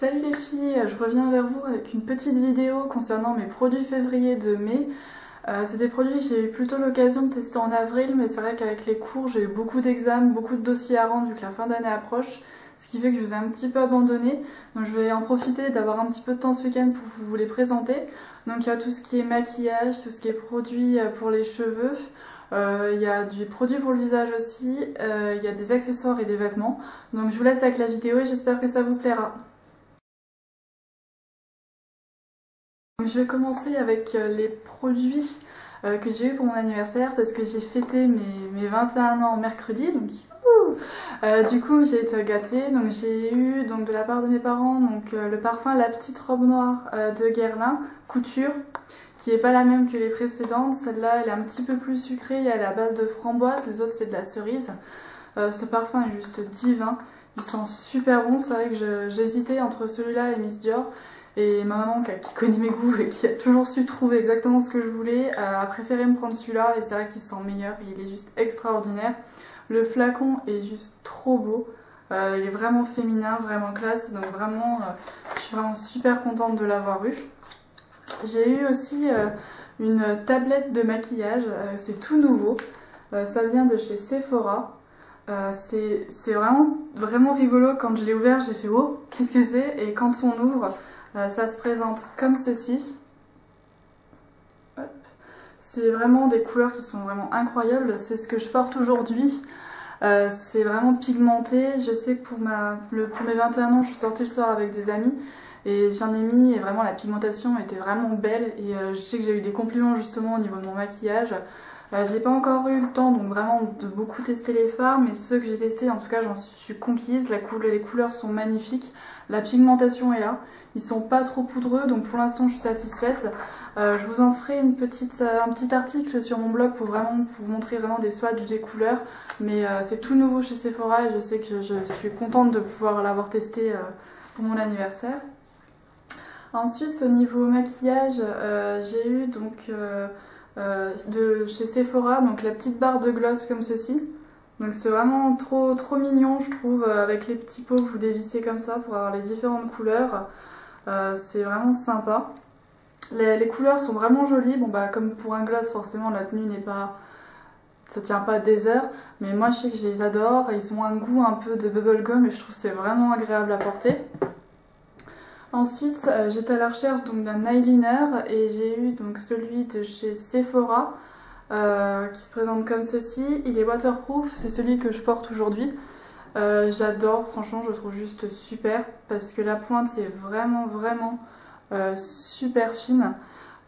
Salut les filles, je reviens vers vous avec une petite vidéo concernant mes produits février de mai. C'est des produits que j'ai eu plutôt l'occasion de tester en avril, mais c'est vrai qu'avec les cours j'ai eu beaucoup d'examens, beaucoup de dossiers à rendre vu que la fin d'année approche, ce qui fait que je vous ai un petit peu abandonné. Donc je vais en profiter d'avoir un petit peu de temps ce week-end pour vous les présenter. Donc il y a tout ce qui est maquillage, tout ce qui est produits pour les cheveux. Il y a du produit pour le visage aussi, il y a des accessoires et des vêtements. Donc je vous laisse avec la vidéo et j'espère que ça vous plaira. Donc, je vais commencer avec les produits que j'ai eu pour mon anniversaire parce que j'ai fêté mes 21 ans mercredi. Donc du coup j'ai été gâtée. Donc j'ai eu de la part de mes parents le parfum La Petite Robe Noire de Guerlain Couture, qui n'est pas la même que les précédentes. Celle-là elle est un petit peu plus sucrée, elle est à base de framboise, les autres c'est de la cerise. Ce parfum est juste divin, il sent super bon. C'est vrai que j'hésitais entre celui-là et Miss Dior, et ma maman qui connaît mes goûts et qui a toujours su trouver exactement ce que je voulais a préféré me prendre celui-là, et c'est vrai qu'il sent meilleur, il est juste extraordinaire. Le flacon est juste trop beau, il est vraiment féminin, vraiment classe, donc vraiment je suis vraiment super contente de l'avoir eu. J'ai eu aussi une tablette de maquillage, c'est tout nouveau, ça vient de chez Sephora. C'est vraiment rigolo. Quand je l'ai ouvert j'ai fait oh qu'est-ce que c'est, et quand on ouvre ça se présente comme ceci. C'est vraiment des couleurs qui sont vraiment incroyables, c'est ce que je porte aujourd'hui. C'est vraiment pigmenté. Je sais que pour mes 21 ans je suis sortie le soir avec des amis et j'en ai mis, et vraiment la pigmentation était vraiment belle, et je sais que j'ai eu des compliments justement au niveau de mon maquillage. J'ai pas encore eu le temps donc vraiment de beaucoup tester les fards, mais ceux que j'ai testés en tout cas j'en suis conquise. Les couleurs sont magnifiques, la pigmentation est là, ils sont pas trop poudreux donc pour l'instant je suis satisfaite. Je vous en ferai un petit article sur mon blog pour vous montrer vraiment des swatchs des couleurs, mais c'est tout nouveau chez Sephora et je sais que je suis contente de pouvoir l'avoir testé pour mon anniversaire. Ensuite au niveau maquillage j'ai eu de chez Sephora la petite barre de gloss comme ceci. Donc c'est vraiment trop mignon je trouve, avec les petits pots que vous dévissez comme ça pour avoir les différentes couleurs. C'est vraiment sympa. Les couleurs sont vraiment jolies. Bon bah comme pour un gloss forcément la tenue ça tient pas des heures, mais moi je sais que je les adore. Ils ont un goût un peu de bubblegum et je trouve que c'est vraiment agréable à porter. Ensuite j'étais à la recherche d'un eyeliner et j'ai eu celui de chez Sephora qui se présente comme ceci. Il est waterproof, c'est celui que je porte aujourd'hui. J'adore, franchement je le trouve juste super parce que la pointe c'est vraiment super fine.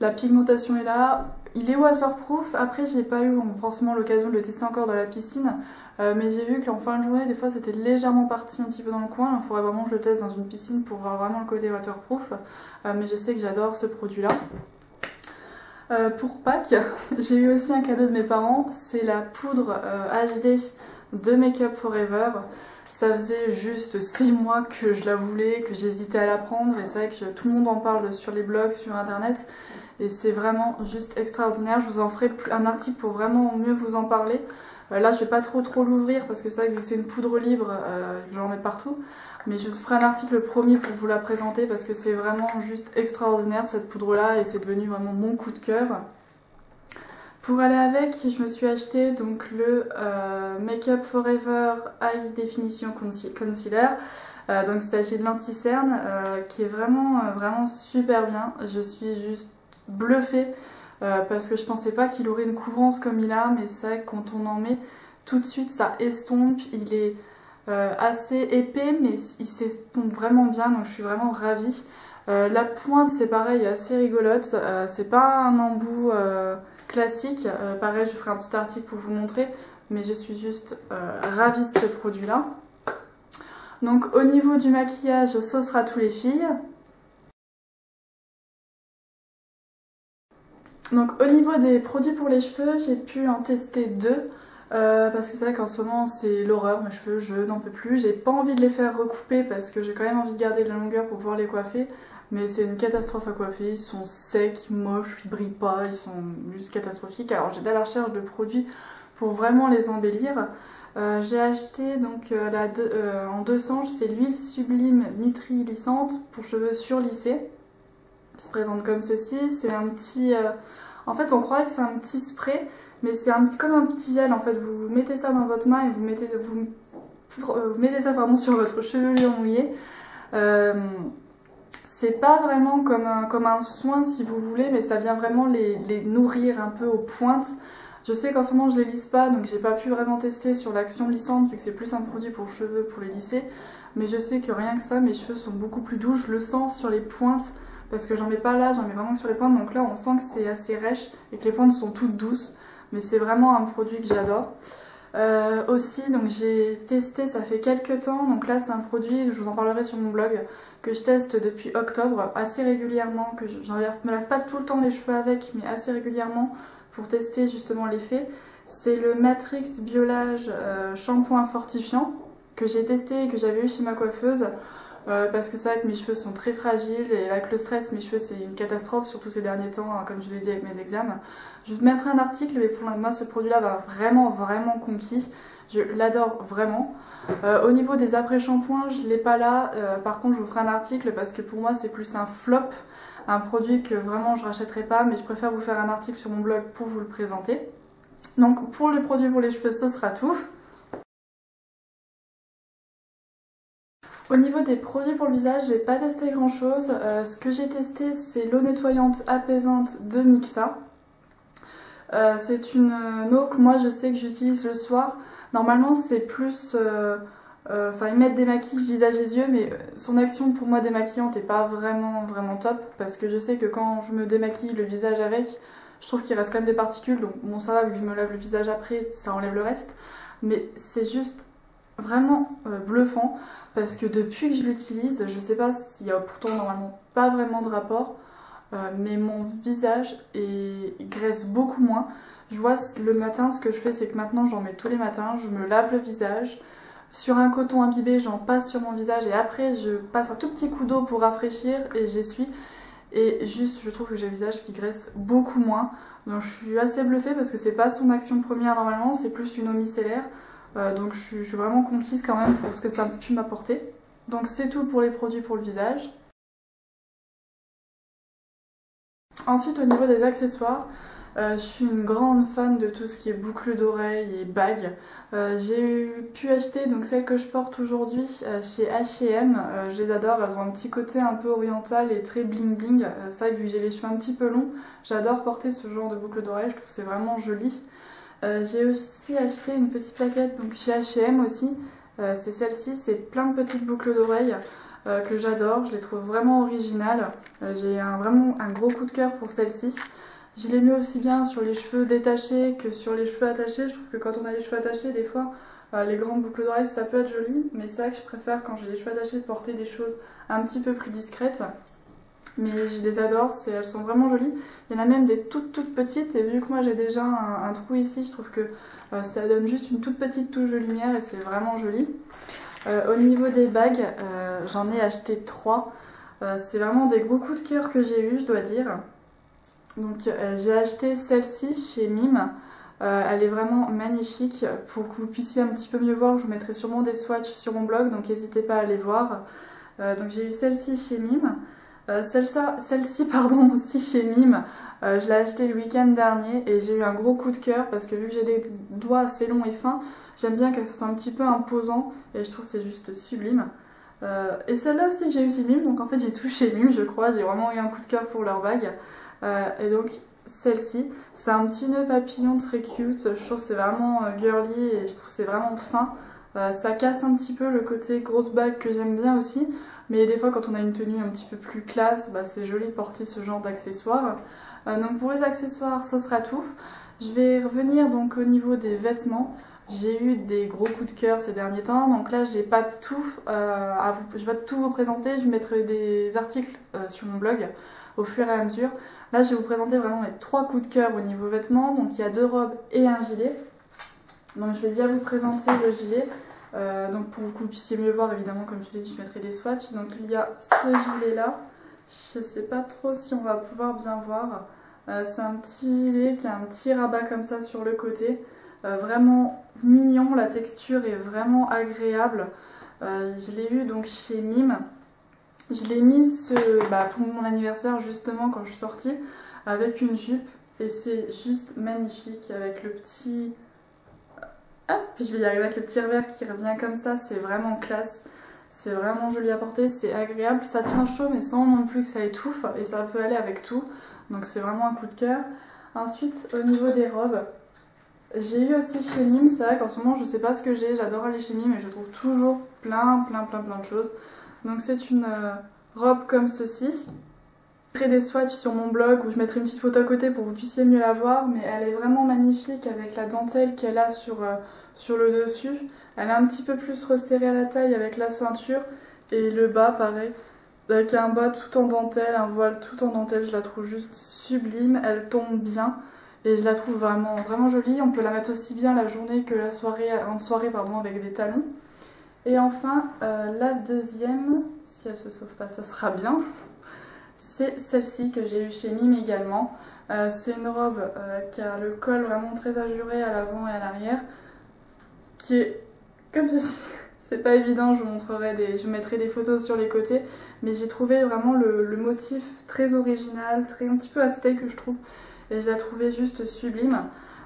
La pigmentation est là, il est waterproof. Après j'ai pas eu forcément l'occasion de le tester encore dans la piscine, mais j'ai vu qu'en fin de journée des fois c'était légèrement parti un petit peu dans le coin. Il faudrait vraiment que je le teste dans une piscine pour voir vraiment le côté waterproof, mais je sais que j'adore ce produit là. Pour Pâques, j'ai eu aussi un cadeau de mes parents, c'est la poudre HD de Make Up For Ever. Ça faisait juste 6 mois que je la voulais, que j'hésitais à la prendre, et c'est vrai que tout le monde en parle sur les blogs, sur internet, et c'est vraiment juste extraordinaire. Je vous en ferai un article pour vraiment mieux vous en parler. Là je vais pas trop l'ouvrir parce que c'est vrai que c'est une poudre libre, je vais en mettre partout, mais je vous ferai un article promis pour vous la présenter parce que c'est vraiment juste extraordinaire cette poudre là, et c'est devenu vraiment mon coup de cœur. Pour aller avec, je me suis acheté le Make Up For Ever High Definition Concealer. Il s'agit de l'anti-cerne qui est vraiment super bien. Je suis juste bluffée parce que je pensais pas qu'il aurait une couvrance comme il a, mais c'est vrai que quand on en met tout de suite ça estompe. Il est assez épais mais il s'estompe vraiment bien, donc je suis vraiment ravie. La pointe c'est pareil, assez rigolote, c'est pas un embout classique, pareil je ferai un petit article pour vous montrer, mais je suis juste ravie de ce produit là. Donc au niveau du maquillage, ce sera tous les filles. Donc au niveau des produits pour les cheveux, j'ai pu en tester deux. Parce que c'est vrai qu'en ce moment c'est l'horreur, mes cheveux, je n'en peux plus. J'ai pas envie de les faire recouper parce que j'ai quand même envie de garder de la longueur pour pouvoir les coiffer. Mais c'est une catastrophe à coiffer, ils sont secs, moches, ils brillent pas, ils sont juste catastrophiques. Alors j'étais à la recherche de produits pour vraiment les embellir. J'ai acheté donc en 200, c'est l'huile sublime Nutri-lissante pour cheveux surlissés. Ça se présente comme ceci, c'est un petit... En fait on croirait que c'est un petit spray, mais c'est comme un petit gel en fait. Vous mettez ça dans votre main et vous mettez ça pardon, sur votre chevelure mouillée. C'est pas vraiment comme un soin si vous voulez, mais ça vient vraiment les nourrir un peu aux pointes. Je sais qu'en ce moment je les lisse pas, donc j'ai pas pu vraiment tester sur l'action lissante vu que c'est plus un produit pour cheveux pour les lisser. Mais je sais que rien que ça, mes cheveux sont beaucoup plus doux. Je le sens sur les pointes parce que j'en mets pas là, j'en mets vraiment que sur les pointes. Donc là on sent que c'est assez rêche et que les pointes sont toutes douces. Mais c'est vraiment un produit que j'adore. Aussi, donc j'ai testé, ça fait quelques temps. Donc là c'est un produit, je vous en parlerai sur mon blog, que je teste depuis octobre assez régulièrement. Que je me lave pas tout le temps les cheveux avec, mais assez régulièrement pour tester justement l'effet. C'est le Matrix Biolage shampoing fortifiant que j'ai testé et que j'avais eu chez ma coiffeuse. Parce que c'est vrai que mes cheveux sont très fragiles et avec le stress mes cheveux c'est une catastrophe, surtout ces derniers temps, hein, comme je l'ai dit avec mes examens. Je vous mettrai un article, mais pour moi ce produit là va vraiment conquis, je l'adore vraiment. Au niveau des après-shampoings je l'ai pas là, par contre je vous ferai un article parce que pour moi c'est plus un flop, un produit que vraiment je rachèterai pas, mais je préfère vous faire un article sur mon blog pour vous le présenter. Donc pour les produits pour les cheveux ce sera tout. Au niveau des produits pour le visage, j'ai pas testé grand chose. Ce que j'ai testé, c'est l'eau nettoyante apaisante de Mixa. C'est une eau que moi je sais que j'utilise le soir. Normalement, c'est plus. Ils mettent des maquilles visage et yeux, mais son action pour moi démaquillante est pas vraiment top. Parce que je sais que quand je me démaquille le visage avec, je trouve qu'il reste quand même des particules. Donc, bon, ça va, vu que je me lave le visage après, ça enlève le reste. Mais c'est juste vraiment bluffant parce que depuis que je l'utilise, je sais pas s'il y a pourtant normalement pas vraiment de rapport, mais mon visage graisse beaucoup moins. Je vois le matin, ce que je fais c'est que maintenant j'en mets tous les matins, je me lave le visage, sur un coton imbibé j'en passe sur mon visage et après je passe un tout petit coup d'eau pour rafraîchir et j'essuie. Et juste je trouve que j'ai le visage qui graisse beaucoup moins. Donc je suis assez bluffée parce que c'est pas son action première normalement, c'est plus une eau micellaire. Donc je suis vraiment conquise quand même pour ce que ça a pu m'apporter. Donc c'est tout pour les produits pour le visage. Ensuite au niveau des accessoires, je suis une grande fan de tout ce qui est boucles d'oreilles et bagues. J'ai pu acheter donc celles que je porte aujourd'hui chez H&M. Je les adore, elles ont un petit côté un peu oriental et très bling bling. C'est vrai que vu que j'ai les cheveux un petit peu longs, j'adore porter ce genre de boucles d'oreilles, je trouve que c'est vraiment joli. J'ai aussi acheté une petite plaquette donc chez H&M aussi, c'est celle-ci, c'est plein de petites boucles d'oreilles que j'adore, je les trouve vraiment originales. J'ai vraiment un gros coup de cœur pour celle-ci. Je l'ai mis aussi bien sur les cheveux détachés que sur les cheveux attachés. Je trouve que quand on a les cheveux attachés, des fois, les grandes boucles d'oreilles ça peut être joli, mais c'est vrai que je préfère quand j'ai les cheveux attachés de porter des choses un petit peu plus discrètes. Mais je les adore, elles sont vraiment jolies. Il y en a même des toutes petites et vu que moi j'ai déjà un trou ici, je trouve que ça donne juste une toute petite touche de lumière et c'est vraiment joli. Au niveau des bagues, j'en ai acheté 3. C'est vraiment des gros coups de cœur que j'ai eu, je dois dire. Donc j'ai acheté celle-ci chez Mime. Elle est vraiment magnifique. Pour que vous puissiez un petit peu mieux voir, je vous mettrai sûrement des swatchs sur mon blog, donc n'hésitez pas à aller voir. Donc j'ai eu celle-ci chez Mime. Celle-ci pardon aussi chez Mime, je l'ai achetée le week-end dernier et j'ai eu un gros coup de cœur parce que vu que j'ai des doigts assez longs et fins, j'aime bien que ça soit un petit peu imposant et je trouve que c'est juste sublime. Et celle-là aussi que j'ai eu chez Mime, donc en fait j'ai tout chez Mime je crois, j'ai vraiment eu un coup de cœur pour leur bague. Et donc celle-ci, c'est un petit nœud papillon très cute, je trouve que c'est vraiment girly et je trouve que c'est vraiment fin. Ça casse un petit peu le côté grosse bague que j'aime bien aussi, mais des fois quand on a une tenue un petit peu plus classe, c'est joli de porter ce genre d'accessoires. Donc pour les accessoires, ce sera tout. Je vais revenir donc au niveau des vêtements. J'ai eu des gros coups de cœur ces derniers temps, donc là je vais pas tout vous présenter, je mettrai des articles sur mon blog au fur et à mesure. Là je vais vous présenter vraiment mes 3 coups de cœur au niveau vêtements, donc il y a 2 robes et un gilet. Donc je vais déjà vous présenter le gilet, donc pour que vous puissiez mieux voir évidemment comme je vous ai dit je mettrai des swatchs. Donc il y a ce gilet là, je sais pas trop si on va pouvoir bien voir, c'est un petit gilet qui a un petit rabat comme ça sur le côté. vraiment mignon, la texture est vraiment agréable. Je l'ai eu donc chez Mime. Je l'ai mis pour mon anniversaire justement quand je suis sortie avec une jupe et c'est juste magnifique avec le petit... Puis je vais y arriver avec le petit revers qui revient comme ça, c'est vraiment classe. C'est vraiment joli à porter, c'est agréable, ça tient chaud mais sans non plus que ça étouffe et ça peut aller avec tout. Donc c'est vraiment un coup de cœur. Ensuite au niveau des robes, j'ai eu aussi chez Mime, c'est vrai qu'en ce moment je sais pas ce que j'ai, j'adore aller chez Mime et je trouve toujours plein de choses. Donc c'est une robe comme ceci. Je mettrai des swatchs sur mon blog où je mettrai une petite photo à côté pour que vous puissiez mieux la voir, mais elle est vraiment magnifique avec la dentelle qu'elle a sur le dessus. Elle est un petit peu plus resserrée à la taille avec la ceinture et le bas pareil. Avec un bas tout en dentelle, un voile tout en dentelle, je la trouve juste sublime, elle tombe bien et je la trouve vraiment jolie. On peut la mettre aussi bien la journée que la soirée, en soirée avec des talons. Et enfin, la deuxième, si elle se sauve pas, ça sera bien. C'est celle-ci que j'ai eue chez Mime également. C'est une robe qui a le col vraiment très ajouré à l'avant et à l'arrière, qui est comme ceci. C'est pas évident, je vous mettrai des photos sur les côtés, mais j'ai trouvé vraiment le motif très original, un petit peu aztèque je trouve, et je la trouvais juste sublime.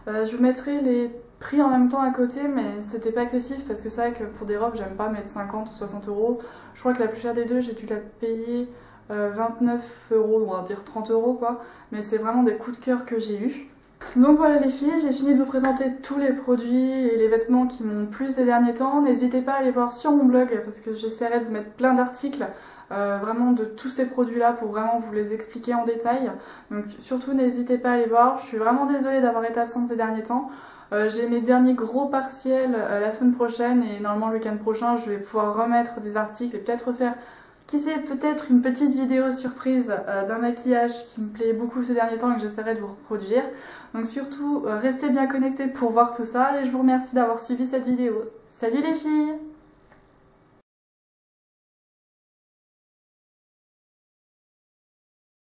Je vous mettrai les prix en même temps à côté, mais c'était pas excessif parce que c'est vrai que pour des robes j'aime pas mettre 50 ou 60 euros. Je crois que la plus chère des deux j'ai dû la payer 29 euros, on va dire 30 euros quoi, mais c'est vraiment des coups de cœur que j'ai eu. Donc voilà les filles, j'ai fini de vous présenter tous les produits et les vêtements qui m'ont plu ces derniers temps. N'hésitez pas à aller voir sur mon blog parce que j'essaierai de vous mettre plein d'articles vraiment de tous ces produits là pour vraiment vous les expliquer en détail. Donc surtout n'hésitez pas à aller voir, je suis vraiment désolée d'avoir été absente ces derniers temps. J'ai mes derniers gros partiels la semaine prochaine et normalement le week-end prochain je vais pouvoir remettre des articles et peut-être refaire, qui sait, peut-être une petite vidéo surprise d'un maquillage qui me plaît beaucoup ces derniers temps et que j'essaierai de vous reproduire. Donc surtout, restez bien connectés pour voir tout ça et je vous remercie d'avoir suivi cette vidéo. Salut les filles!